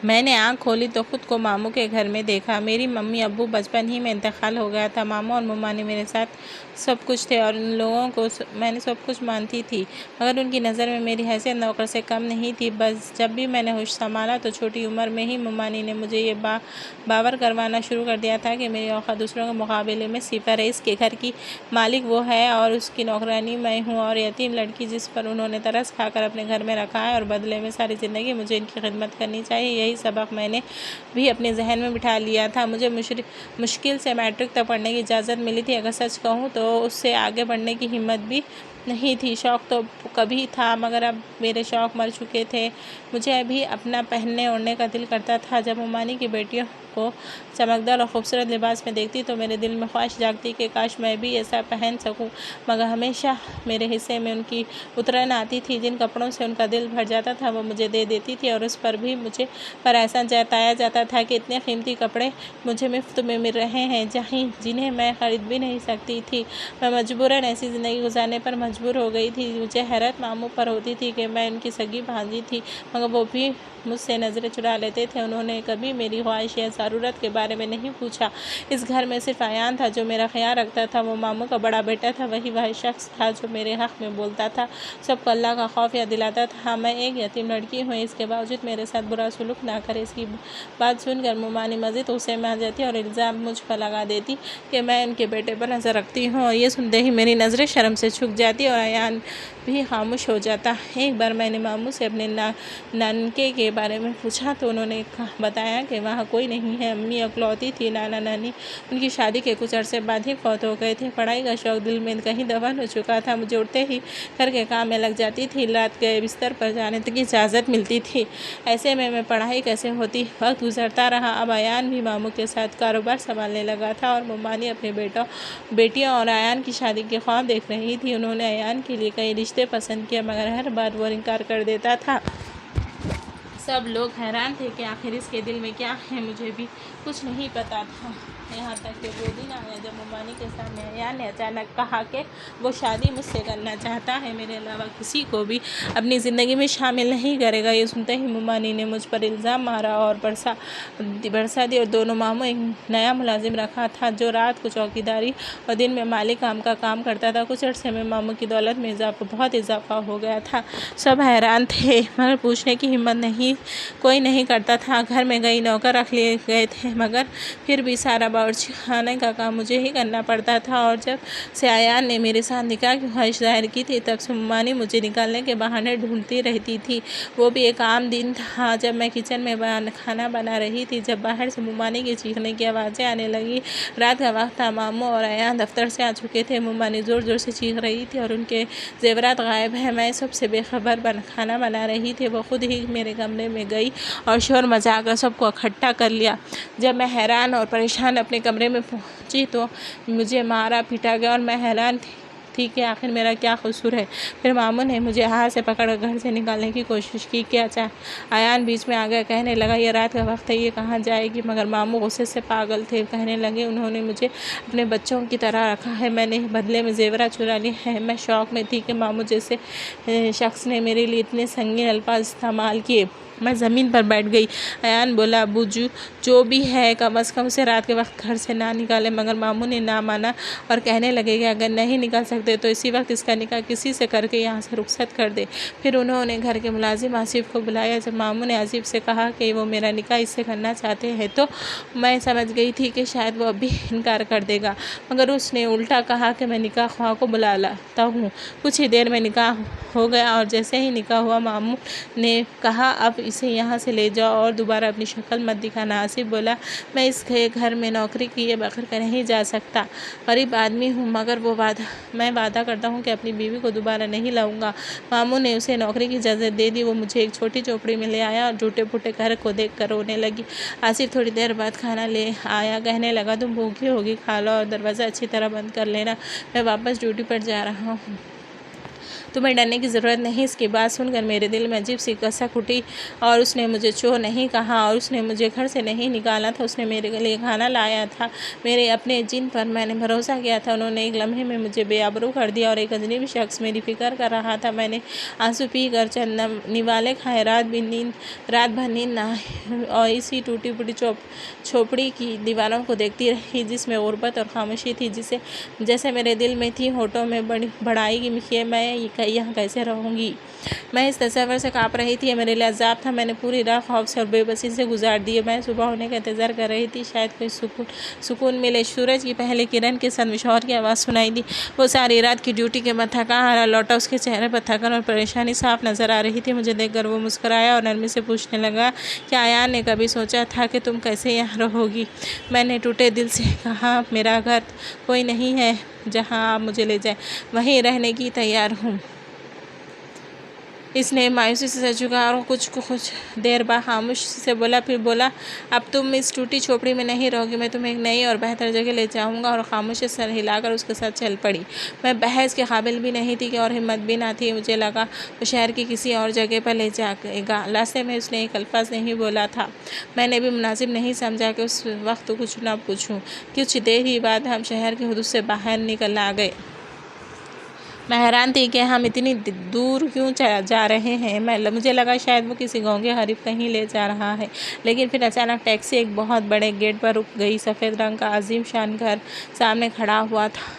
मैंने आँख खोली तो खुद को मामू के घर में देखा। मेरी मम्मी अब्बू बचपन ही में इंतकाल हो गया था। मामू और मम्मा मेरे साथ सब कुछ थे और उन लोगों को मैंने सब कुछ मानती थी, मगर उनकी नज़र में मेरी हैसियत नौकर से कम नहीं थी। बस जब भी मैंने होश संभाला तो छोटी उम्र में ही मम्मानी ने मुझे ये बावर करवाना शुरू कर दिया था कि मेरी औकात दूसरों के मुकाबले में सिफर है। इसके घर की मालिक वो है और उसकी नौकरानी मैं हूँ और यतीम लड़की जिस पर उन्होंने तरस खाकर अपने घर में रखा है और बदले में सारी ज़िंदगी मुझे इनकी खिदमत करनी चाहिए। यही सबक मैंने भी अपने जहन में बिठा लिया था। मुझे मुश्किल से मैट्रिक तक पढ़ने की इजाज़त मिली थी। अगर सच कहूँ तो उससे आगे बढ़ने की हिम्मत भी नहीं थी। शौक़ तो कभी था, मगर अब मेरे शौक़ मर चुके थे। मुझे अभी अपना पहनने ओढ़ने का दिल करता था। जब मम्मानी की बेटियों को चमकदार और खूबसूरत लिबास में देखती तो मेरे दिल में ख्वाहिश जागती कि काश मैं भी ऐसा पहन सकूं, मगर हमेशा मेरे हिस्से में उनकी उतरन आती थी। जिन कपड़ों से उनका दिल भर जाता था वो मुझे दे देती थी और उस पर भी मुझे पर ऐसा जताया जाता था कि इतने कीमती कपड़े मुझे मुफ्त में मिल रहे हैं जिन्हें मैं ख़रीद भी नहीं सकती थी। मैं मजबूरन ऐसी ज़िंदगी गुजारने पर मजबूर हो गई थी। मुझे हैरत मामू पर होती थी कि मैं उनकी सगी भांजी थी, मगर वो भी मुझसे नज़रें चुरा लेते थे। उन्होंने कभी मेरी ख्वाहिश या ज़रूरत के बारे में नहीं पूछा। इस घर में सिर्फ आयान था जो मेरा ख्याल रखता था। वो मामू का बड़ा बेटा था, वही वह शख्स था जो मेरे हक़ में बोलता था, सबको अल्लाह का खौफ याद दिलाता था। मैं एक यतीम लड़की हूँ, इसके बावजूद मेरे साथ बुरा सलूक ना करे। इसकी बात सुनकर मम्मानी मज़ीद गुस्से में आ जाती और इल्ज़ाम मुझ पर लगा देती कि मैं उनके बेटे पर नज़र रखती हूँ, और ये सुनते ही मेरी नज़रें शर्म से झुक जाती और आयान भी खामोश हो जाता। एक बार मैंने मामू से अपने नानके के बारे में पूछा तो उन्होंने बताया कि वहाँ कोई नहीं है। अम्मी अकलौती थी, नाना नानी उनकी शादी के कुछ अरसे बाद ही फौत हो गए थे। पढ़ाई का शौक़ दिल में कहीं दफन हो चुका था। मुझे उठते ही घर के काम में लग जाती थी, रात के बिस्तर पर जाने तक की इजाज़त मिलती थी। ऐसे में मैं पढ़ाई कैसे होती। वक्त गुजरता रहा। अब आयान भी मामू के साथ कारोबार संभालने लगा था और मम्मानी अपने बेटियों और आयान की शादी के ख्वाब देख रही थी। उन्होंने आयान के लिए कई रिश्ते पसंद किए, मगर हर बार वो इनकार कर देता था। सब लोग हैरान थे कि आखिर इसके दिल में क्या है। मुझे भी कुछ नहीं पता था, यहाँ तक कि वो दिन आया जब मम्मानी के सामने आयान ने अचानक कहा कि वो शादी मुझसे करना चाहता है, मेरे अलावा किसी को भी अपनी ज़िंदगी में शामिल नहीं करेगा। ये सुनते ही मम्मानी ने मुझ पर इल्ज़ाम मारा और बरसा दी और दोनों मामू एक नया मुलाजिम रखा था जो रात को चौकीदारी और दिन में माली काम का काम करता था। कुछ अर्से में मामू की दौलत में बहुत इजाफा हो गया था। सब हैरान थे, मगर पूछने की हिम्मत कोई नहीं करता था। घर में कई नौकर रख लिए गए थे, मगर फिर भी सारा बावर्ची खाने का काम मुझे ही करना पड़ता था। और जब से आयान ने मेरे साथ निकाह की ख्वाहिश जाहिर की थी, तब से मम्मानी मुझे निकालने के बहाने ढूंढती रहती थी। वो भी एक आम दिन था जब मैं किचन में खाना बना रही थी, जब बाहर से मम्मानी की चीखने की आवाज़ें आने लगी। रात का वक्त था। मामू और आयान दफ्तर से आ चुके थे। मम्मानी ज़ोर ज़ोर से चीख रही थी और उनके जेवरात गायब है। मैं सबसे बेखबर खाना बना रही थी। वो खुद ही मेरे कमरे में गई और शोर मचाकर सबको इकट्ठा कर लिया। जब मैं हैरान और परेशान अपने कमरे में पहुंची तो मुझे मारा पीटा गया और मैं हैरान थी कि आखिर मेरा क्या कसूर है। फिर मामू ने मुझे हाथ से पकड़ घर से निकालने की कोशिश की कि आयान बीच में आ गया। कहने लगा, ये रात का वक्त है, ये कहाँ जाएगी। मगर मामू गुस्से से पागल थे। कहने लगे, उन्होंने मुझे अपने बच्चों की तरह रखा है, मैंने बदले में जेवरात चुरा लिए हैं। मैं शौक़ में थी कि मामू जैसे शख्स ने मेरे लिए इतने संगीन अल्फाज इस्तेमाल किए। मैं ज़मीन पर बैठ गई। आयान बोला, अब्बू जो भी है कम अज़ कम उसे रात के वक्त घर से ना निकाले, मगर मामू ने ना माना और कहने लगे कि अगर नहीं निकाल सकते तो इसी वक्त इसका निकाह किसी से करके यहाँ से रुखसत कर दे। फिर उन्होंने घर के मुलाजिम आसिफ को बुलाया। जब मामू ने आसिफ से कहा कि वो मेरा निकाह इससे करना चाहते हैं तो मैं समझ गई थी कि शायद वो अभी इनकार कर देगा, मगर उसने उल्टा कहा कि मैं निकाह ख्वाह को बुला लाता हूँ। कुछ ही देर में निकाह हो गया और जैसे ही निकाह हुआ मामू ने कहा, अब इसे यहाँ से ले जाओ और दोबारा अपनी शक्ल मत दिखाना। आसिफ बोला, मैं इस घर में नौकरी किए बगैर कर नहीं जा सकता। गरीब आदमी हूँ, मगर मैं वादा करता हूँ कि अपनी बीवी को दोबारा नहीं लाऊंगा। मामू ने उसे नौकरी की इजाज़त दे दी। वो मुझे एक छोटी झोपड़ी में ले आया और टूटे फूटे घर को देख कर रोने लगी। आसिफ थोड़ी देर बाद खाना ले आया। कहने लगा, तुम भूखी होगी, खा लो और दरवाज़ा अच्छी तरह बंद कर लेना, मैं वापस ड्यूटी पर जा रहा हूँ। तुम्हें डरने की ज़रूरत नहीं। इसकी बात सुनकर मेरे दिल में अजीब सी कसक उठी और उसने मुझे चोर नहीं कहा और उसने मुझे घर से नहीं निकाला था। उसने मेरे लिए खाना लाया था। मेरे अपने जिन पर मैंने भरोसा किया था, उन्होंने एक लम्हे में मुझे बेआबरू कर दिया और एक अजनबी शख्स मेरी फ़िक्र कर रहा था। मैंने आंसू पी कर चंद निवाले खाए, रात भर नींद ना आई और इसी टूटी फूटी झोपड़ी की दीवारों को देखती रही जिसमें गुर्बत और खामोशी थी, जैसे मेरे दिल में थी, होठों में बढ़ाई कि मैं यहाँ कैसे रहूँगी। मैं इस तस्वर से काँप रही थी। मेरे लिए अज़ाब था। मैंने पूरी रात खौफ से और बेबसी से गुजार दी। मैं सुबह होने का इंतज़ार कर रही थी, शायद कोई सुकून मिले। सूरज की पहली किरण के साथ शौहर की आवाज़ सुनाई दी। वो सारी रात की ड्यूटी के बाद थका हारा लौटा। उसके चेहरे पर थकन और परेशानी साफ नज़र आ रही थी। मुझे देखकर वो मुस्कुराया और नरमी से पूछने लगा, क्या आयान ने कभी सोचा था कि तुम कैसे यहाँ रहोगी? मैंने टूटे दिल से कहा, मेरा घर कोई नहीं है जहाँ आप मुझे ले जाएं, वहीं रहने की तैयार हूँ। इसने मायूसी से सर झुकाया और कुछ देर बाद खामोशी से बोला। फिर बोला, अब तुम इस टूटी झोपड़ी में नहीं रहोगी, मैं तुम्हें एक नई और बेहतर जगह ले जाऊंगा। और खामोशी सर हिलाकर उसके साथ चल पड़ी। मैं बहस के काबिल भी नहीं थी और हिम्मत भी ना थी। मुझे लगा वो शहर की किसी और जगह पर ले जाएगा। रास्ते में उसने एक अल्फाज नहीं बोला था। मैंने भी मुनासिब नहीं समझा कि उस वक्त कुछ ना पूछूं। कुछ देर ही बाद हम शहर की हदूद से बाहर निकल आ गए। मैं हैरान थी कि हम इतनी दूर क्यों जा रहे हैं। मुझे लगा शायद वो किसी गाँव के करीब कहीं ले जा रहा है। लेकिन फिर अचानक टैक्सी एक बहुत बड़े गेट पर रुक गई। सफ़ेद रंग का अजीम शान घर सामने खड़ा हुआ था।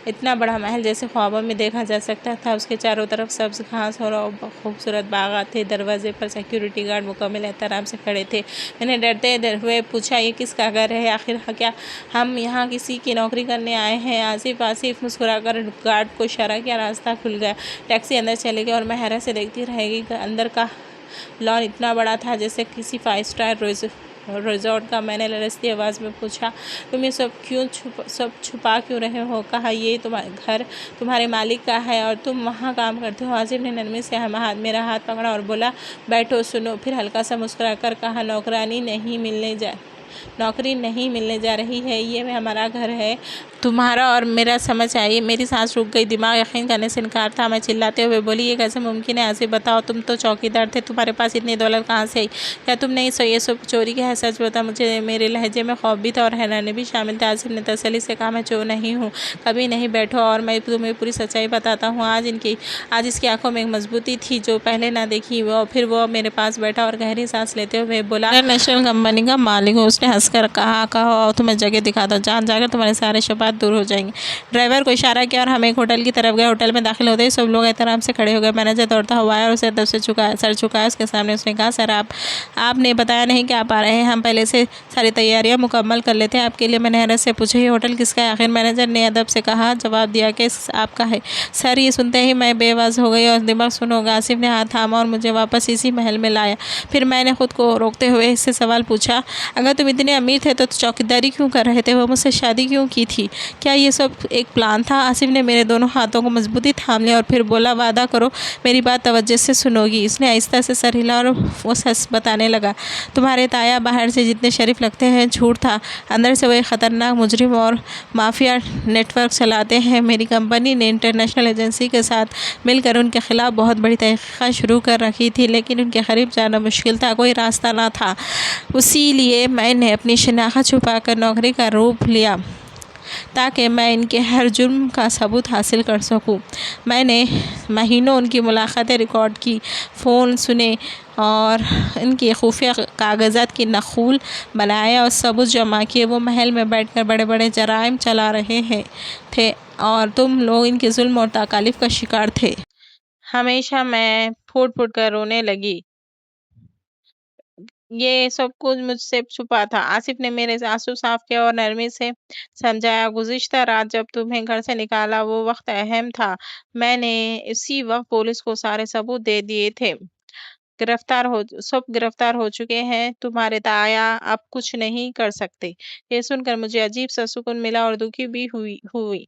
इतना बड़ा महल जैसे ख्वाबों में देखा जा सकता था। उसके चारों तरफ सब्ज घास और खूबसूरत बागात थे। दरवाजे पर सिक्योरिटी गार्ड मुकम्मल एहतराम से खड़े थे। मैंने डरते हुए पूछा, ये किसका घर है? आखिर क्या हम यहाँ किसी की नौकरी करने आए हैं? आसिफ मुस्कुराकर गार्ड को इशारा किया। रास्ता खुल गया। टैक्सी अंदर चली गई और मैं हैरत से देखती रहेगी। अंदर का लॉन इतना बड़ा था जैसे किसी 5 स्टार रिजॉर्ट का। मैंने लरजती आवाज़ में पूछा, तुम ये सब छुपा क्यों रहे हो? कहा, ये तुम्हारे घर तुम्हारे मालिक का है और तुम वहाँ काम करते हो। आसिफ ने नरमी से मेरा हाथ पकड़ा और बोला, बैठो सुनो। फिर हल्का सा मुस्कुराकर कहा, नौकरी नहीं मिलने जा रही है, ये हमारा घर है, तुम्हारा और मेरा। समझ आई? मेरी सांस रुक गई। दिमाग यकीन करने से इनकार था। मैं चिल्लाते हुए बोली, ये कैसे मुमकिन है? आसिफ बताओ, तुम तो चौकीदार थे, तुम्हारे पास इतनी दौलत कहाँ से आई? क्या तुम नहीं ये सब चोरी का है? सच बता मुझे। मेरे लहजे में खौफ भी था और हैरानी भी शामिल था। आसिफ ने तसल्ली से कहा, मैं चोर नहीं हूँ, कभी नहीं। बैठो और मैं तुम्हें पूरी सच्चाई बताता हूँ। आज इसकी आंखों में एक मजबूती थी जो पहले ना देखी। फिर वो मेरे पास बैठा और गहरी सांस लेते हुए बोला, इंटरनेशनल कंपनी का मालिक हूँ। उसने हंसकर कहा, कहो तुम्हें जगह दिखा दो, जान जाकर तुम्हारे सारे शुबात दूर हो जाएंगे। ड्राइवर को इशारा किया और हम एक होटल की तरफ गए। होटल में दाखिल होते ही सब लोग एहतराम से खड़े हो गए। मैनेजर दौड़ता हुआ आया और उसे अदब से सर झुकाया। उसके सामने उसने कहा, सर आपने बताया नहीं कि आप आ रहे हैं, हम पहले से सारी तैयारियां मुकम्मल कर लेते हैं आपके लिए। मैंने हैरत से पूछा, ये होटल किसका है? आखिर मैनेजर ने अदब से जवाब दिया कि आपका है। सर ये सुनते ही मैं बेआवाज़ हो गई और दिमाग सुन हो गया। आसिफ ने हाथ थामा और मुझे वापस इसी महल में लाया। फिर मैंने खुद को रोकते हुए इससे सवाल पूछा, अगर तुम इतने अमीर थे तो चौकीदारी क्यों कर रहे थे? वो मुझसे शादी क्यों की थी? क्या ये सब एक प्लान था? आसिफ ने मेरे दोनों हाथों को मजबूती थाम लिया और फिर बोला, वादा करो मेरी बात तवज्जो से सुनोगी। इसने आहिस्ता से सर हिला और वो सच बताने लगा, तुम्हारे ताया बाहर से जितने शरीफ लगते हैं झूठ था, अंदर से वो एक ख़तरनाक मुजरिम और माफिया नेटवर्क चलाते हैं। मेरी कंपनी ने इंटरनेशनल एजेंसी के साथ मिलकर उनके खिलाफ बहुत बड़ी तहकीक़ात शुरू कर रखी थी, लेकिन उनके करीब जाना मुश्किल था, कोई रास्ता ना था। उसी लिए मैंने अपनी शनाख्त छुपाकर नौकरी का रूप लिया ताकि मैं इनके हर जुर्म का सबूत हासिल कर सकूं। मैंने महीनों उनकी मुलाकातें रिकॉर्ड की, फ़ोन सुने और इनकी खुफिया कागज़ात की नक़ूल बनाया और सबूत जमा किए। वो महल में बैठकर बड़े बड़े जराइम चला रहे थे और तुम लोग इनके जुल्म और तकालीफ का शिकार थे। हमेशा मैं फूट फूट कर रोने लगी। ये सब कुछ मुझसे छुपा था। आसिफ ने मेरे आंसू साफ किया और नरमी से समझाया, गुज़िश्ता रात जब तुम्हें घर से निकाला वो वक्त अहम था। मैंने इसी वक्त पुलिस को सारे सबूत दे दिए थे। सब गिरफ्तार हो चुके हैं। तुम्हारे ताया अब कुछ नहीं कर सकते। ये सुनकर मुझे अजीब सा सुकून मिला और दुखी भी हुई।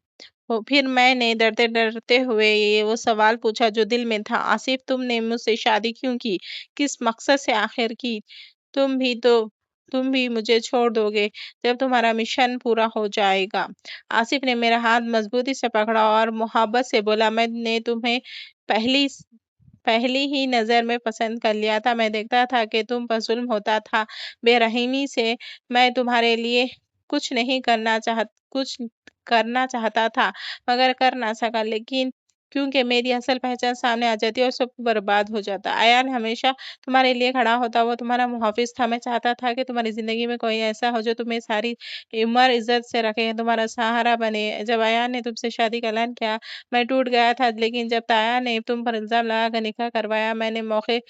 फिर मैंने डरते डरते हुए ये वो सवाल पूछा जो दिल में था, आसिफ तुमने मुझसे शादी क्यों की? किस मकसद से आखिर की? तुम भी तो तुम भी मुझे छोड़ दोगे जब तुम्हारा मिशन पूरा हो जाएगा। आसिफ ने मेरा हाथ मजबूती से पकड़ा और मोहब्बत से बोला, मैंने तुम्हें पहली पहली ही नजर में पसंद कर लिया था। मैं देखता था कि तुम पर जुल्म होता था, बेरहमी से। मैं तुम्हारे लिए कुछ करना चाहता था, मगर कर ना सका। लेकिन क्योंकि मेरी असल पहचान सामने आ जाती और सब बर्बाद हो जाता। अयान हमेशा तुम्हारे लिए खड़ा होता, वो तुम्हारा मुहाफिज था। मैं चाहता था कि तुम्हारी जिंदगी में कोई ऐसा हो जो तुम्हें सारी उम्र इज्जत से रखे, तुम्हारा सहारा बने। जब अयान ने तुमसे शादी का ऐलान किया, मैं टूट गया था। लेकिन जब ताया ने तुम पर इल्जाम लगाकर निकाह करवाया, मैंने मौके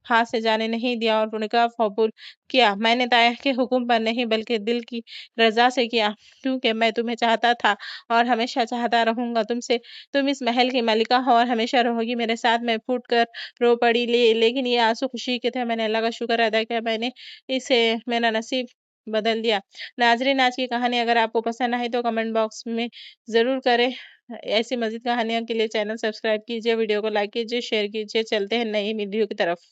हाथ से जाने नहीं दिया और निकाह कबूल किया। मैंने ताया के हुक्म पर नहीं, बल्कि दिल की रजा से किया, क्योंकि मैं तुम्हें चाहता था और हमेशा चाहता रहूंगा। तुम इस महल की मलिका हो और हमेशा रहोगी मेरे साथ। मैं फूट कर रो पड़ी, लेकिन ये आंसू खुशी के थे। मैंने अल्लाह का शुक्र अदा किया, मैंने इसे मेरा नसीब बदल दिया। नाजरीन, आज की कहानी अगर आपको पसंद आई तो कमेंट बॉक्स में जरूर करें। ऐसी मजीद कहानियों के लिए चैनल सब्सक्राइब कीजिए, वीडियो को लाइक कीजिए, शेयर कीजिए। चलते हैं नई वीडियो की तरफ।